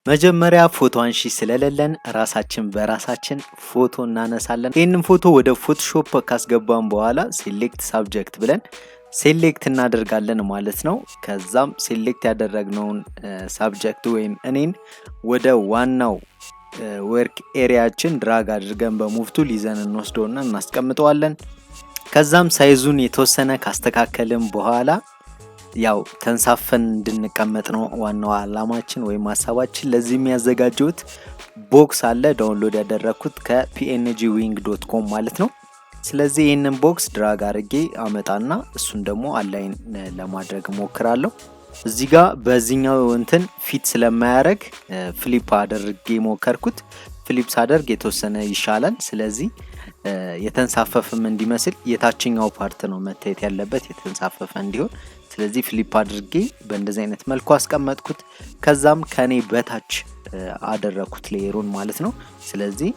መጀመሪያ ፎቶ አንሺ ስለሌለን ራሳችን በራሳችን ፎቶ እናነሳለን። ይህንን ፎቶ ወደ ፎቶሾፕ ካስገባን በኋላ ሴሌክት ሳብጀክት ብለን ሴሌክት እናደርጋለን ማለት ነው። ከዛም ሴሌክት ያደረግነውን ሳብጀክት ወይም እኔን ወደ ዋናው ወርክ ኤሪያችን ድራግ አድርገን በሙቭ ቱል ይዘን እንወስደውና እናስቀምጠዋለን። ከዛም ሳይዙን የተወሰነ ካስተካከልን በኋላ ያው ተንሳፈን እንድንቀመጥ ነው ዋናው አላማችን ወይም ሐሳባችን። ለዚህ የሚያዘጋጀውት ቦክስ አለ ዳውንሎድ ያደረኩት ከpngwing.com ማለት ነው። ስለዚህ ይህንን ቦክስ ድራግ አድርጌ አመጣና እሱን ደግሞ አላይን ለማድረግ ሞክራለሁ። እዚህ ጋር በዚህኛው እንትን ፊት ስለማያደርግ ፍሊፕ አድርጌ ሞከርኩት። ፍሊፕ ሳደርግ የተወሰነ ይሻላል። ስለዚህ የተንሳፈፈም እንዲመስል የታችኛው ፓርት ነው መታየት ያለበት የተንሳፈፈ እንዲሆን። ስለዚህ ፍሊፕ አድርጌ በእንደዚህ አይነት መልኩ አስቀመጥኩት። ከዛም ከኔ በታች አደረኩት ሌየሩን ማለት ነው። ስለዚህ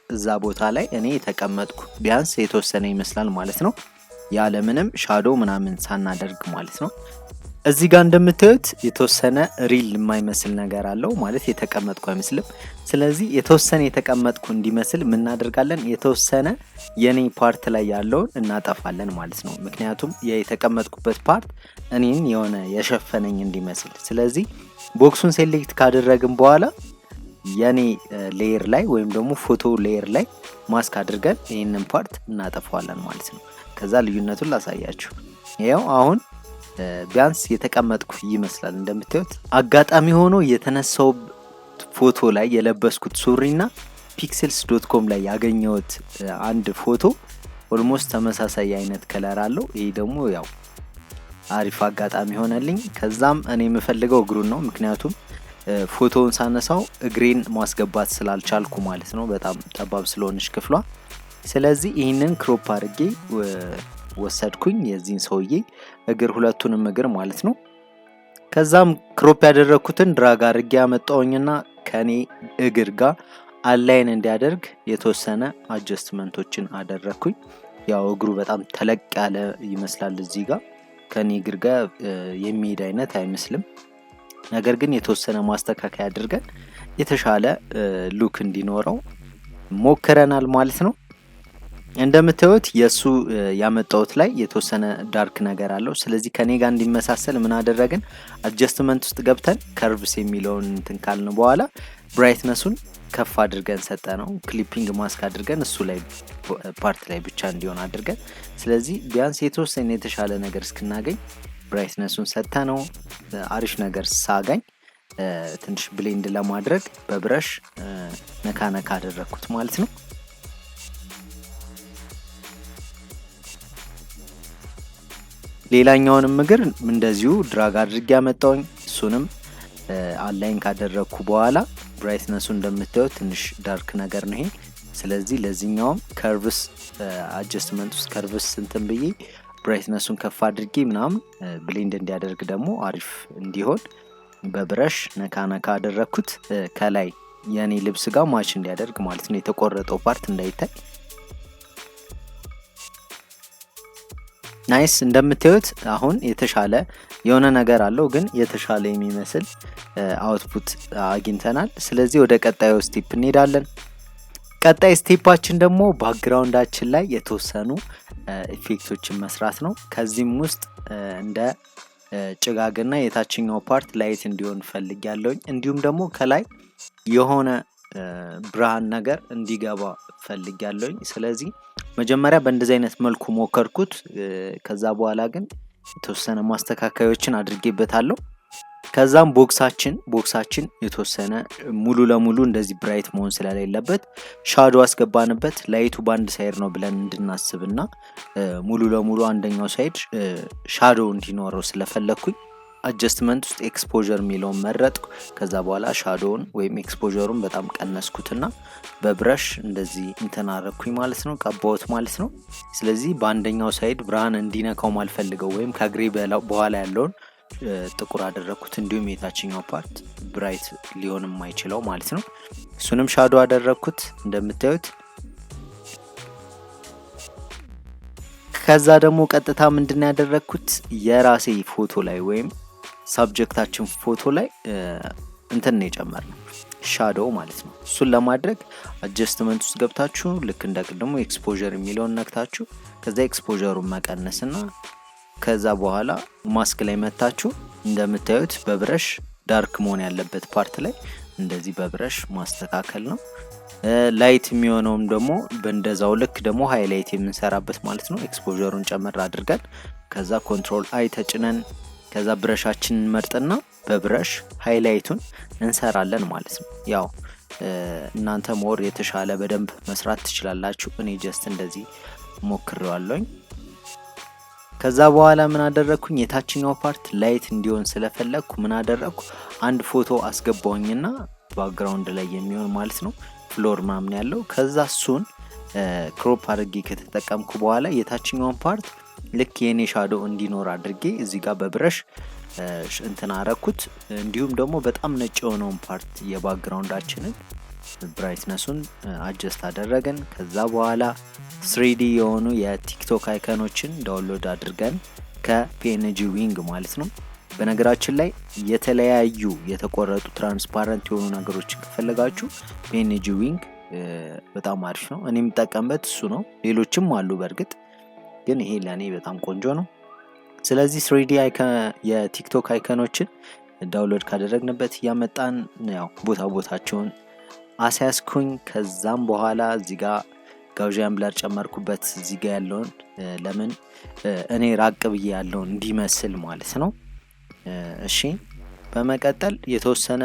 እዛ ቦታ ላይ እኔ የተቀመጥኩ ቢያንስ የተወሰነ ይመስላል ማለት ነው፣ ያለምንም ሻዶ ምናምን ሳናደርግ ማለት ነው። እዚህ ጋር እንደምታዩት የተወሰነ ሪል የማይመስል ነገር አለው ማለት የተቀመጥኩ አይመስልም። ስለዚህ የተወሰነ የተቀመጥኩ እንዲመስል ምን እናደርጋለን? የተወሰነ የኔ ፓርት ላይ ያለውን እናጠፋለን ማለት ነው። ምክንያቱም የተቀመጥኩበት ፓርት እኔን የሆነ የሸፈነኝ እንዲመስል። ስለዚህ ቦክሱን ሴሌክት ካደረግን በኋላ የኔ ሌየር ላይ ወይም ደግሞ ፎቶ ሌየር ላይ ማስክ አድርገን ይህንን ፓርት እናጠፋዋለን ማለት ነው። ከዛ ልዩነቱን ላሳያችሁ። ይኸው አሁን ቢያንስ የተቀመጥኩ ይመስላል እንደምታዩት። አጋጣሚ ሆኖ የተነሳው ፎቶ ላይ የለበስኩት ሱሪና pixels.com ላይ ያገኘሁት አንድ ፎቶ ኦልሞስት ተመሳሳይ አይነት ከለር አለው። ይሄ ደግሞ ያው አሪፍ አጋጣሚ ሆነልኝ። ከዛም እኔ የምፈልገው እግሩን ነው፣ ምክንያቱም ፎቶውን ሳነሳው እግሬን ማስገባት ስላልቻልኩ ማለት ነው፣ በጣም ጠባብ ስለሆነች ክፍሏ። ስለዚህ ይህንን ክሮፕ አድርጌ ወሰድኩኝ የዚህን ሰውዬ እግር፣ ሁለቱንም እግር ማለት ነው። ከዛም ክሮፕ ያደረኩትን ድራግ አድርጌ ያመጣውኝና ከኔ እግር ጋር አላይን እንዲያደርግ የተወሰነ አጀስትመንቶችን አደረኩኝ። ያው እግሩ በጣም ተለቅ ያለ ይመስላል እዚህ ጋር ከኔ እግር ጋር የሚሄድ አይነት አይመስልም። ነገር ግን የተወሰነ ማስተካከያ አድርገን የተሻለ ሉክ እንዲኖረው ሞክረናል ማለት ነው። እንደምታዩት የሱ ያመጣውት ላይ የተወሰነ ዳርክ ነገር አለው። ስለዚህ ከኔ ጋር እንዲመሳሰል ምን አደረግን? አጀስትመንት ውስጥ ገብተን ከርቭስ የሚለውን እንትን ካልን በኋላ ብራይትነሱን ከፍ አድርገን ሰጠነው። ክሊፒንግ ማስክ አድርገን እሱ ላይ ፓርት ላይ ብቻ እንዲሆን አድርገን፣ ስለዚህ ቢያንስ የተወሰነ የተሻለ ነገር እስክናገኝ ብራይትነሱን ሰጠነው። አሪፍ ነገር ሳገኝ ትንሽ ብሌንድ ለማድረግ በብረሽ ነካ ነካ አደረኩት ማለት ነው። ሌላኛውንም እግር እንደዚሁ ድራግ አድርጌ ያመጣውኝ። እሱንም አላይን ካደረኩ በኋላ ብራይትነሱ እንደምታዩት ትንሽ ዳርክ ነገር ነው ይሄ። ስለዚህ ለዚህኛውም ከርቭስ አጀስትመንት ውስጥ ከርቭስ እንትን ብዬ ብራይትነሱን ከፍ አድርጌ ምናምን ብሌንድ እንዲያደርግ ደግሞ አሪፍ እንዲሆን በብረሽ ነካ ነካ አደረኩት። ከላይ የኔ ልብስ ጋር ማች እንዲያደርግ ማለት ነው፣ የተቆረጠው ፓርት እንዳይታይ። ናይስ። እንደምታዩት አሁን የተሻለ የሆነ ነገር አለው፣ ግን የተሻለ የሚመስል አውትፑት አግኝተናል። ስለዚህ ወደ ቀጣዩ ስቴፕ እንሄዳለን። ቀጣይ ስቴፓችን ደግሞ ባክግራውንዳችን ላይ የተወሰኑ ኢፌክቶችን መስራት ነው። ከዚህም ውስጥ እንደ ጭጋግና የታችኛው ፓርት ላይት እንዲሆን ፈልጊያለሁኝ። እንዲሁም ደግሞ ከላይ የሆነ ብርሃን ነገር እንዲገባ ፈልጊያለሁኝ። ስለዚህ መጀመሪያ በእንደዚህ አይነት መልኩ ሞከርኩት። ከዛ በኋላ ግን የተወሰነ ማስተካከያዎችን አድርጌበታለሁ። ከዛም ቦክሳችን የተወሰነ ሙሉ ለሙሉ እንደዚህ ብራይት መሆን ስለሌለበት ሻዶ አስገባንበት። ላይቱ ባንድ ሳይድ ነው ብለን እንድናስብና ሙሉ ለሙሉ አንደኛው ሳይድ ሻዶ እንዲኖረው ስለፈለኩኝ አጀስትመንት ውስጥ ኤክስፖዠር የሚለውን መረጥኩ። ከዛ በኋላ ሻዶውን ወይም ኤክስፖዠሩን በጣም ቀነስኩትና በብረሽ እንደዚህ እንተናረኩኝ ማለት ነው፣ ቀባውት ማለት ነው። ስለዚህ በአንደኛው ሳይድ ብርሃን እንዲነካው ማልፈልገው ወይም ከግሬ በኋላ ያለውን ጥቁር አደረኩት። እንዲሁም የታችኛው ፓርት ብራይት ሊሆን የማይችለው ማለት ነው። እሱንም ሻዶ አደረኩት እንደምታዩት። ከዛ ደግሞ ቀጥታ ምንድነው ያደረኩት የራሴ ፎቶ ላይ ወይም ሳብጀክታችን ፎቶ ላይ እንትን ነው የጨመርነው ሻዶው ማለት ነው። እሱን ለማድረግ አጀስትመንት ውስጥ ገብታችሁ ልክ እንደቀደሙ ኤክስፖዠር የሚለውን ነክታችሁ ከዛ ኤክስፖዠሩን መቀነስና ከዛ በኋላ ማስክ ላይ መታችሁ እንደምታዩት በብረሽ ዳርክ መሆን ያለበት ፓርት ላይ እንደዚህ በብረሽ ማስተካከል ነው። ላይት የሚሆነውም ደግሞ በእንደዛው ልክ ደግሞ ሃይላይት የምንሰራበት ማለት ነው። ኤክስፖዠሩን ጨመር አድርገን ከዛ ኮንትሮል አይ ተጭነን ከዛ ብረሻችንን መርጥና በብረሽ ሃይላይቱን እንሰራለን ማለት ነው። ያው እናንተ ሞር የተሻለ በደንብ መስራት ትችላላችሁ። እኔ ጀስት እንደዚህ ሞክሬዋለሁኝ። ከዛ በኋላ ምን አደረኩኝ? የታችኛው ፓርት ላይት እንዲሆን ስለፈለኩ ምን አደረኩ? አንድ ፎቶ አስገባውኝና ባክግራውንድ ላይ የሚሆን ማለት ነው ፍሎር ምናምን ያለው ከዛ እሱን ክሮፕ አድርጌ ከተጠቀምኩ በኋላ የታችኛውን ፓርት ልክ የኔ ሻዶ እንዲኖር አድርጌ እዚህ ጋር በብረሽ እንትን አረኩት። እንዲሁም ደግሞ በጣም ነጭ የሆነውን ፓርት የባክግራውንዳችንን ብራይትነሱን አጀስት አደረገን። ከዛ በኋላ 3D የሆኑ የቲክቶክ አይከኖችን ዳውንሎድ አድርገን ከፒኤንጂ ዊንግ ማለት ነው። በነገራችን ላይ የተለያዩ የተቆረጡ ትራንስፓረንት የሆኑ ነገሮችን ከፈለጋችሁ ፒኤንጂ ዊንግ በጣም አሪፍ ነው። እኔ የምጠቀምበት እሱ ነው። ሌሎችም አሉ በእርግጥ ግን ይሄ ለኔ በጣም ቆንጆ ነው። ስለዚህ 3D የቲክቶክ አይከኖችን ዳውንሎድ ካደረግንበት እያመጣን ያው ቦታቸውን አስያዝኩኝ። ከዛም በኋላ እዚህ ጋር ጋውዣን ብለር ጨመርኩበት እዚህ ጋር ያለውን ለምን እኔ ራቅ ብዬ ያለውን እንዲመስል ማለት ነው። እሺ በመቀጠል የተወሰነ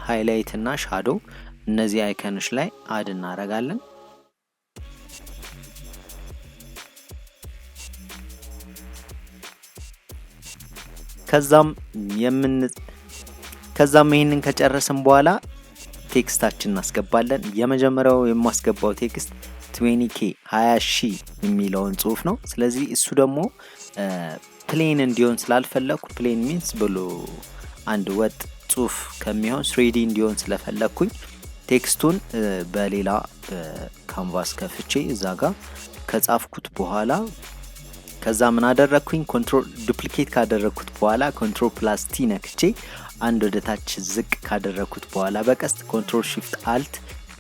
ሃይላይት እና ሻዶ እነዚህ አይከኖች ላይ አድ እናደርጋለን። ከዛም ይሄንን ከጨረስን በኋላ ቴክስታችን እናስገባለን። የመጀመሪያው የማስገባው ቴክስት 20k 20,000 የሚለውን ጽሁፍ ነው። ስለዚህ እሱ ደግሞ ፕሌን እንዲሆን ስላልፈለኩ ፕሌን ሚንስ ብሎ አንድ ወጥ ጽሁፍ ከሚሆን 3D እንዲሆን ስለፈለኩኝ ቴክስቱን በሌላ ካንቫስ ከፍቼ እዛ ጋር ከጻፍኩት በኋላ ከዛ ምን አደረኩኝ? ኮንትሮል ዱፕሊኬት ካደረኩት በኋላ ኮንትሮል ፕላስ ቲ ነክቼ አንድ ወደ ታች ዝቅ ካደረኩት በኋላ በቀስት ኮንትሮል ሺፍት አልት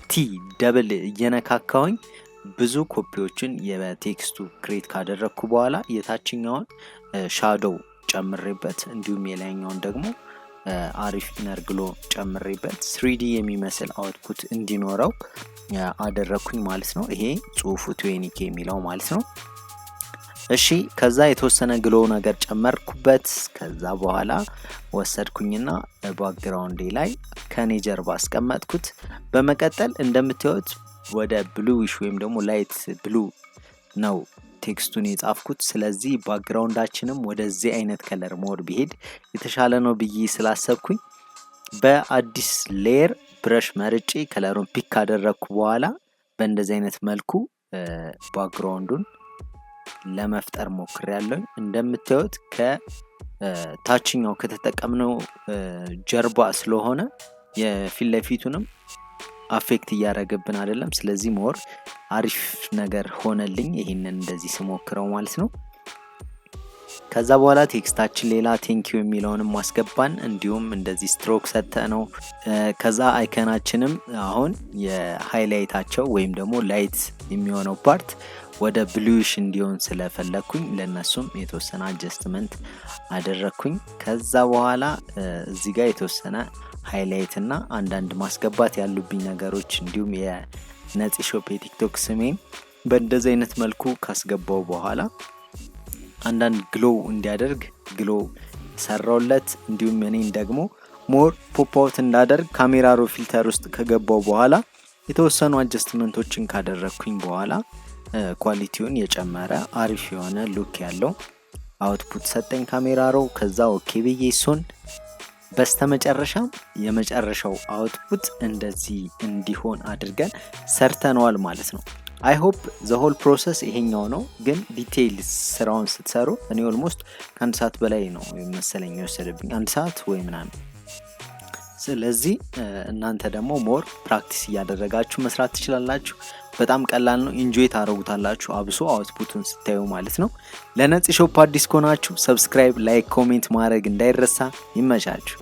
ቲ ደብል እየነካካውኝ ብዙ ኮፒዎችን የቴክስቱ ክሬት ካደረኩ በኋላ የታችኛውን ሻዶው ጨምሬበት እንዲሁም የላይኛውን ደግሞ አሪፍ ኢነር ግሎ ጨምሬበት 3D የሚመስል አውትፑት እንዲኖረው አደረኩኝ ማለት ነው። ይሄ ጽሁፉ 20k የሚለው ማለት ነው። እሺ ከዛ የተወሰነ ግሎ ነገር ጨመርኩበት። ከዛ በኋላ ወሰድኩኝና ባክግራውንዴ ላይ ከኔ ጀርባ አስቀመጥኩት። በመቀጠል እንደምታዩት ወደ ብሉዊሽ ወይም ደግሞ ላይት ብሉ ነው ቴክስቱን የጻፍኩት። ስለዚህ ባክግራውንዳችንም ወደዚህ አይነት ከለር ሞድ ቢሄድ የተሻለ ነው ብዬ ስላሰብኩኝ በአዲስ ሌየር ብረሽ መርጬ ከለሩን ፒክ ካደረኩ በኋላ በእንደዚህ አይነት መልኩ ባክግራውንዱን ለመፍጠር ሞክሬያለሁ። እንደምታዩት ከታችኛው ከተጠቀምነው ጀርባ ስለሆነ የፊት ለፊቱንም አፌክት እያደረገብን አይደለም። ስለዚህ ሞር አሪፍ ነገር ሆነልኝ ይሄንን እንደዚህ ስሞክረው ማለት ነው። ከዛ በኋላ ቴክስታችን ሌላ ቴንኪዩ የሚለውንም ማስገባን እንዲሁም እንደዚህ ስትሮክ ሰጠ ነው። ከዛ አይከናችንም አሁን የሃይላይታቸው ወይም ደግሞ ላይት የሚሆነው ፓርት ወደ ብሉዊሽ እንዲሆን ስለፈለኩኝ ለነሱም የተወሰነ አጀስትመንት አደረኩኝ። ከዛ በኋላ እዚህ ጋር የተወሰነ ሃይላይት እና አንዳንድ ማስገባት ያሉብኝ ነገሮች እንዲሁም የነፂ ሾፕ የቲክቶክ ስሜን በእንደዚህ አይነት መልኩ ካስገባው በኋላ አንዳንድ ግሎ እንዲያደርግ ግሎ ሰራውለት። እንዲሁም እኔን ደግሞ ሞር ፖፕ አውት እንዳደርግ ካሜራ ሮ ፊልተር ውስጥ ከገባው በኋላ የተወሰኑ አጀስትመንቶችን ካደረኩኝ በኋላ ኳሊቲውን የጨመረ አሪፍ የሆነ ሉክ ያለው አውትፑት ሰጠኝ ካሜራ ሮ። ከዛ ኦኬ ብዬ እሱን በስተመጨረሻም የመጨረሻው አውትፑት እንደዚህ እንዲሆን አድርገን ሰርተነዋል ማለት ነው። አይ ሆፕ ዘ ሆል ፕሮሰስ ይሄኛው ነው። ግን ዲቴይል ስራውን ስትሰሩ እኔ ኦልሞስት ከአንድ ሰዓት በላይ ነው መሰለኝ የወሰደብኝ፣ 1 ሰዓት ወይ ምናምን። ስለዚህ እናንተ ደግሞ ሞር ፕራክቲስ እያደረጋችሁ መስራት ትችላላችሁ። በጣም ቀላል ነው። ኢንጆይ ታደርጉታላችሁ፣ አብሶ አውትፑቱን ስታዩ ማለት ነው። ለነፂ ሾፕ አዲስ ከሆናችሁ ሰብስክራይብ፣ ላይክ፣ ኮሜንት ማድረግ እንዳይረሳ። ይመቻችሁ።